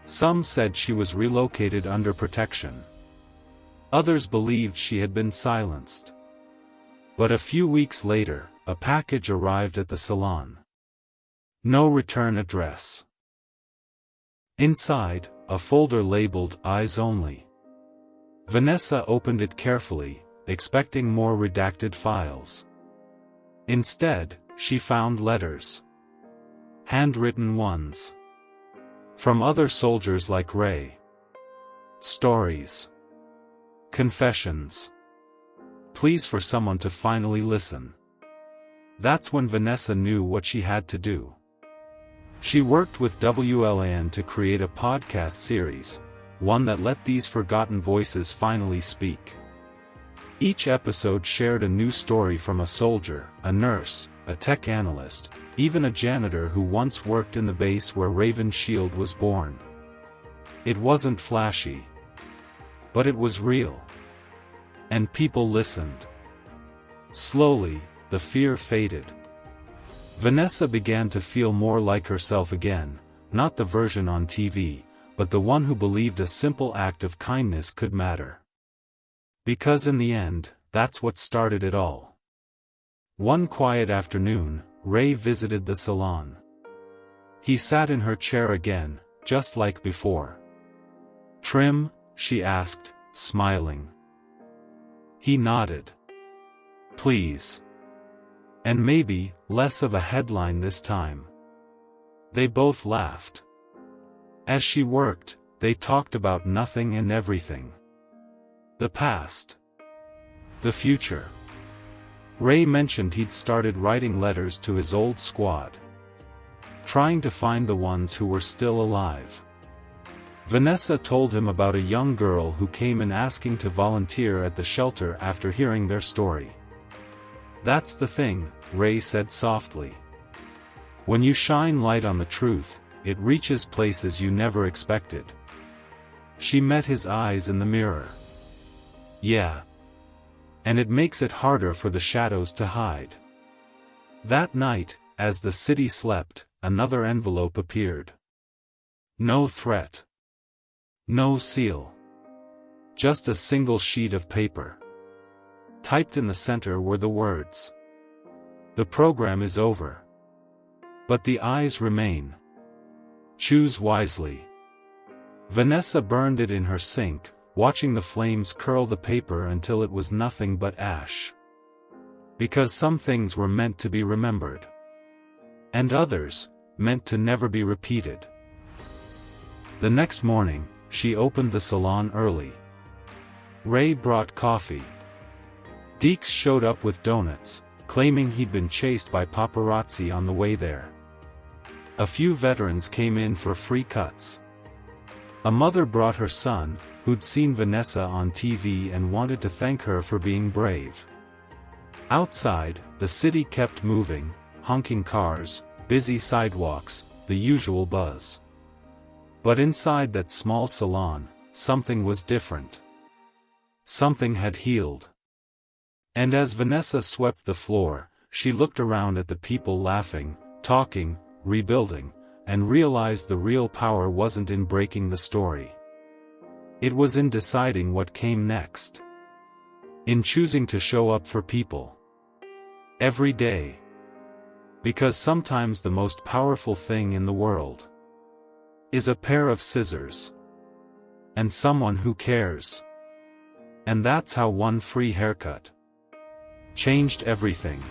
A: Some said she was relocated under protection. Others believed she had been silenced. But a few weeks later, a package arrived at the salon. No return address. Inside, a folder labeled Eyes Only. Vanessa opened it carefully, expecting more redacted files. Instead, she found letters. Handwritten ones. From other soldiers like Ray. Stories. Confessions. Pleas for someone to finally listen. That's when Vanessa knew what she had to do. She worked with WLAN to create a podcast series, one that let these forgotten voices finally speak. Each episode shared a new story from a soldier, a nurse, a tech analyst, even a janitor who once worked in the base where Raven's shield was born. It wasn't flashy, but it was real. And people listened. Slowly, the fear faded. Vanessa began to feel more like herself again, not the version on TV, but the one who believed a simple act of kindness could matter. Because in the end, that's what started it all. One quiet afternoon, Ray visited the salon. He sat in her chair again, just like before. "Trim?" she asked, smiling. He nodded. "Please. And maybe, less of a headline this time." They both laughed. As she worked, they talked about nothing and everything. The past. The future. Ray mentioned he'd started writing letters to his old squad, trying to find the ones who were still alive. Vanessa told him about a young girl who came in asking to volunteer at the shelter after hearing their story. "That's the thing," Ray said softly. "When you shine light on the truth, it reaches places you never expected." She met his eyes in the mirror. "Yeah. And it makes it harder for the shadows to hide." That night, as the city slept, another envelope appeared. No threat. No seal. Just a single sheet of paper. Typed in the center were the words, "The program is over. But the eyes remain. Choose wisely." Vanessa burned it in her sink, watching the flames curl the paper until it was nothing but ash. Because some things were meant to be remembered. And others, meant to never be repeated. The next morning, she opened the salon early. Ray brought coffee. Deeks showed up with donuts, claiming he'd been chased by paparazzi on the way there. A few veterans came in for free cuts. A mother brought her son, who'd seen Vanessa on TV and wanted to thank her for being brave. Outside, the city kept moving, honking cars, busy sidewalks, the usual buzz. But inside that small salon, something was different. Something had healed. And as Vanessa swept the floor, she looked around at the people laughing, talking, rebuilding, and realized the real power wasn't in breaking the story. It was in deciding what came next. In choosing to show up for people. Every day. Because sometimes the most powerful thing in the world is a pair of scissors. And someone who cares. And that's how one free haircut changed everything.